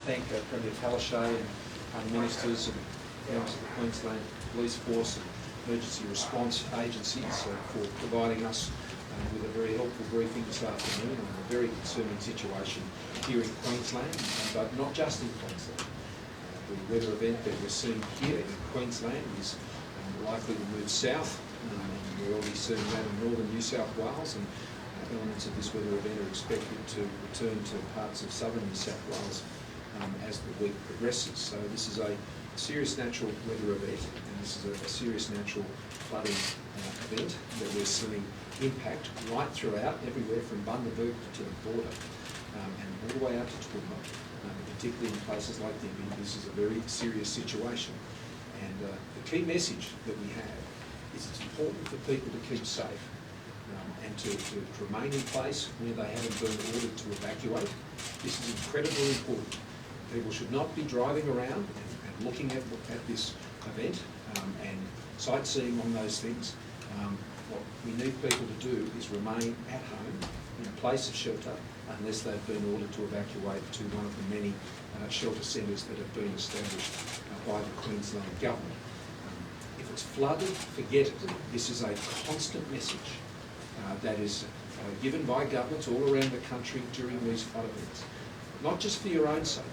thank Premier Palaszczuk and other ministers and members of the Queensland Police Force and emergency response agencies for providing us with a very helpful briefing this afternoon on a very concerning situation here in Queensland, but not just in Queensland. The weather event that we're seeing here in Queensland is likely to move south. We're already seeing that in northern New South Wales, and elements of this weather event are expected to return to parts of southern New South Wales as the week progresses. So this is a serious natural weather event, and this is a serious natural flooding event that we're seeing impact right throughout, everywhere from Bundaberg to the border, and all the way out to Toowoomba, particularly in places like Nimby. This is a very serious situation. And the key message that we have is it's important for people to keep safe and to remain in place where they haven't been ordered to evacuate. This is incredibly important. People should not be driving around and looking at this event and sightseeing on those things. What we need people to do is remain at home in a place of shelter unless they've been ordered to evacuate to one of the many shelter centres that have been established by the Queensland Government. If it's flooded, forget it. This is a constant message that is given by governments all around the country during these flood events. Not just for your own safety,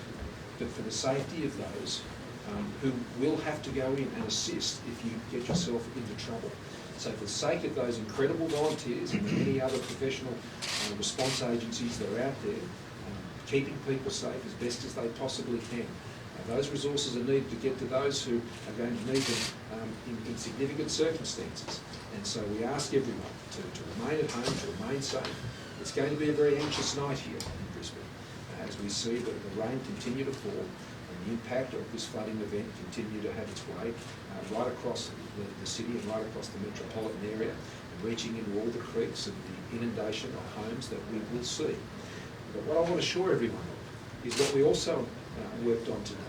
but for the safety of those who will have to go in and assist if you get yourself into trouble. So for the sake of those incredible volunteers and the many other professional response agencies that are out there, keeping people safe as best as they possibly can. Those resources are needed to get to those who are going to need them in significant circumstances. And so we ask everyone to remain at home, to remain safe. It's going to be a very anxious night here in Brisbane as we see the rain continue to fall and the impact of this flooding event continue to have its way right across the city and right across the metropolitan area, and reaching into all the creeks and the inundation of homes that we will see. But what I want to assure everyone of is what we also worked on today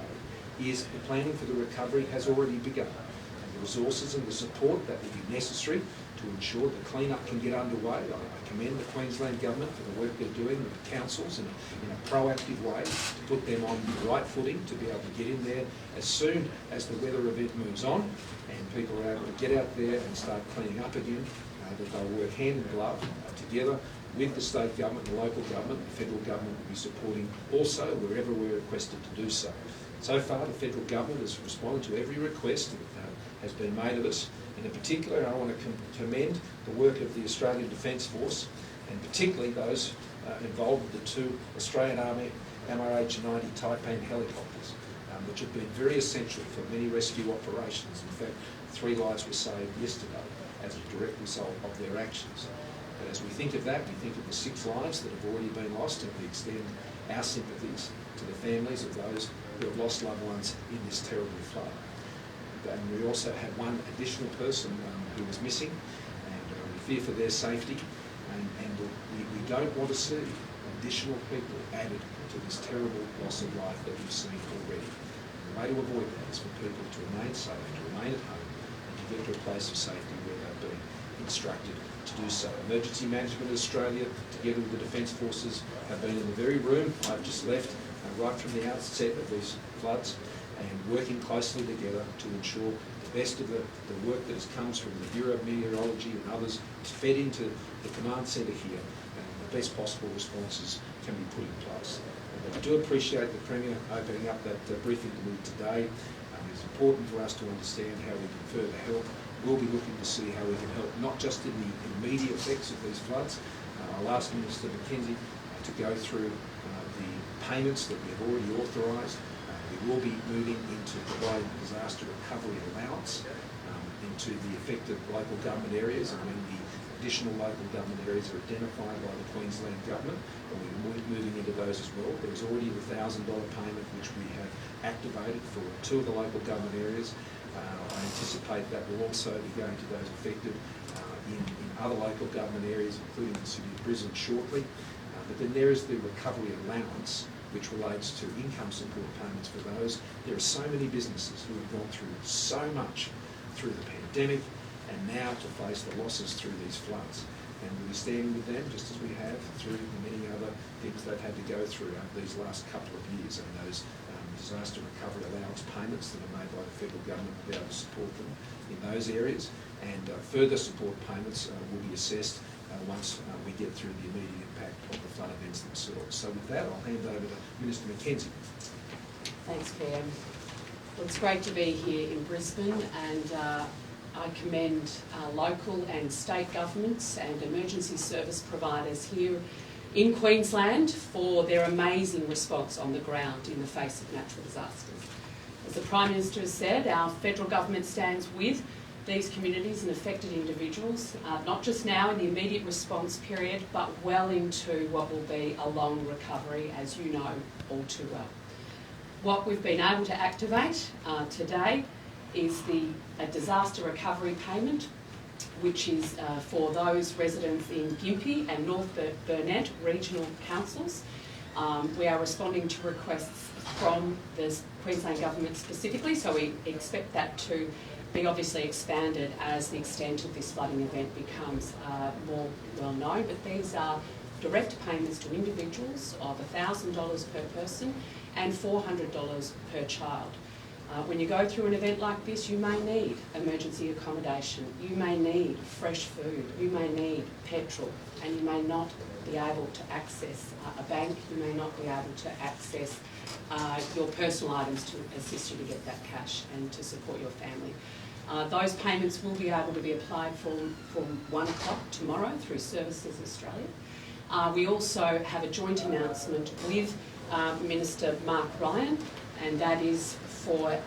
is the planning for the recovery has already begun, and the resources and the support that will be necessary to ensure the clean-up can get underway. I commend the Queensland Government for the work they're doing with the councils in a proactive way to put them on the right footing to be able to get in there as soon as the weather event moves on and people are able to get out there and start cleaning up again, that they'll work hand in glove together with the state government, the local government. The federal government will be supporting also wherever we're requested to do so. So far, the federal government has responded to every request that has been made of us. And in particular, I want to commend the work of the Australian Defence Force, and particularly those involved with the two Australian Army MRH-90 Taipan helicopters, which have been very essential for many rescue operations. In fact, 3 lives were saved yesterday as a direct result of their actions. But as we think of that, we think of the 6 lives that have already been lost, and we extend our sympathies to the families of those who have lost loved ones in this terrible flood. And we also had one additional person who was missing, and we fear for their safety, and we don't want to see additional people added to this terrible loss of life that we've seen already. The way to avoid that is for people to remain safe, to remain at home, and to get to a place of safety where they've been instructed to do so. Emergency Management Australia, together with the Defence Forces, have been in the very room I've just left right from the outset of these floods, and working closely together to ensure the best of the work that comes from the Bureau of Meteorology and others is fed into the command centre here, and the best possible responses can be put in place. But I do appreciate the Premier opening up that briefing to me today. It's important for us to understand how we can further help. We'll be looking to see how we can help, not just in the immediate effects of these floods. I'll ask Minister McKenzie to go through the payments that we've already authorised. We will be moving into providing disaster recovery allowance into the affected local government areas, and when the additional local government areas are identified by the Queensland Government, and we're moving into those as well. There's already the $1,000 payment which we have activated for 2 of the local government areas. I anticipate that will also be going to those affected in other local government areas, including the City of Brisbane shortly. But then there is the recovery allowance, which relates to income support payments for those. There are so many businesses who have gone through so much through the pandemic and now to face the losses through these floods. and we'll be standing with them, just as we have through the many other things they've had to go through over these last couple of years, and those disaster recovery allowance payments that are made by the federal government will be able to support them in those areas, and further support payments will be assessed once we get through the immediate impact of the flood events themselves. So with that, I'll hand over to Minister Mackenzie. Thanks, PM. Well, it's great to be here in Brisbane, and I commend local and state governments and emergency service providers here in Queensland for their amazing response on the ground in the face of natural disasters. As the Prime Minister has said, our federal government stands with these communities and affected individuals, not just now in the immediate response period, but well into what will be a long recovery, as you know all too well. What we've been able to activate today is a disaster recovery payment, which is for those residents in Gympie and North Burnett regional councils. We are responding to requests from the Queensland Government specifically, so we expect that to be obviously expanded as the extent of this flooding event becomes more well known. But these are direct payments to individuals of $1,000 per person and $400 per child. When you go through an event like this, you may need emergency accommodation, you may need fresh food, you may need petrol, and you may not be able to access a bank, you may not be able to access your personal items to assist you to get that cash and to support your family. Those payments will be able to be applied from 1 o'clock tomorrow through Services Australia. We also have a joint announcement with Minister Mark Ryan, and that is for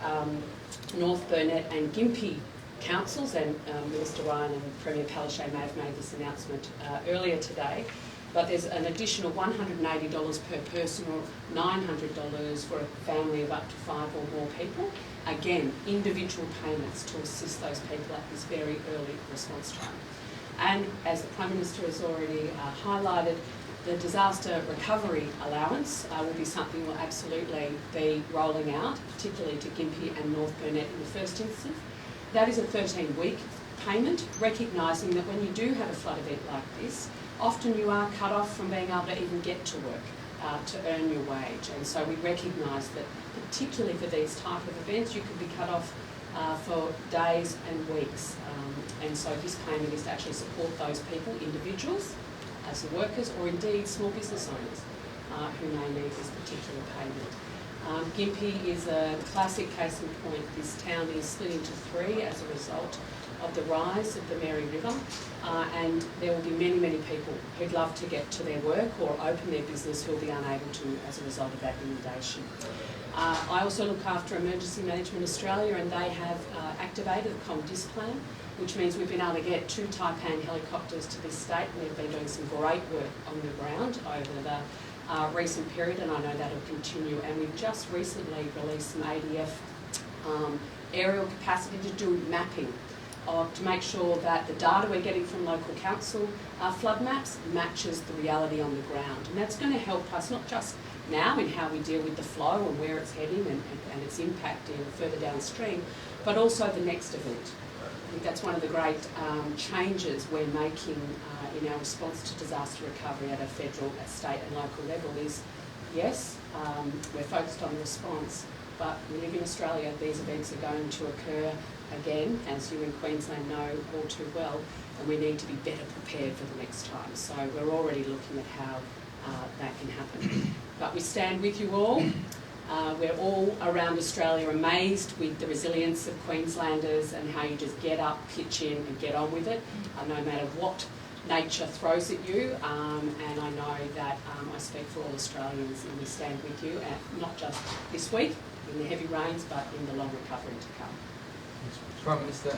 North Burnett and Gympie councils, and Minister Ryan and Premier Palaszczuk may have made this announcement earlier today. But there's an additional $180 per person or $900 for a family of up to 5 or more people. Again, individual payments to assist those people at this very early response time. And as the Prime Minister has already highlighted, the disaster recovery allowance will be something we'll absolutely be rolling out, particularly to Gympie and North Burnett in the first instance. That is a 13-week payment, recognising that when you do have a flood event like this, often you are cut off from being able to even get to work to earn your wage. And so we recognise that particularly for these type of events, you could be cut off for days and weeks. And so this payment is to actually support those people, individuals, as the workers, or indeed small business owners who may need this particular payment. Gympie is a classic case in point. This town is split into 3 as a result of the rise of the Mary River, and there will be many, many people who'd love to get to their work or open their business who will be unable to as a result of that inundation. I also look after Emergency Management Australia, and they have activated the ComDis plan, which means we've been able to get 2 Taipan helicopters to this state, and they've been doing some great work on the ground over the recent period, and I know that will continue. And we've just recently released some ADF aerial capacity to do mapping to make sure that the data we're getting from local council flood maps matches the reality on the ground. And that's going to help us not just now in how we deal with the flow and where it's heading and its impact further downstream, but also the next event. I think that's one of the great changes we're making in our response to disaster recovery at a federal, at state and local level is, yes, we're focused on the response, but we live in Australia, these events are going to occur again, as you in Queensland know all too well, and we need to be better prepared for the next time. So we're already looking at how that can happen. But we stand with you all. We're all around Australia amazed with the resilience of Queenslanders and how you just get up, pitch in and get on with it, no matter what nature throws at you. And I know that I speak for all Australians, and we stand with you, not just this week in the heavy rains, but in the long recovery to come. Prime Minister.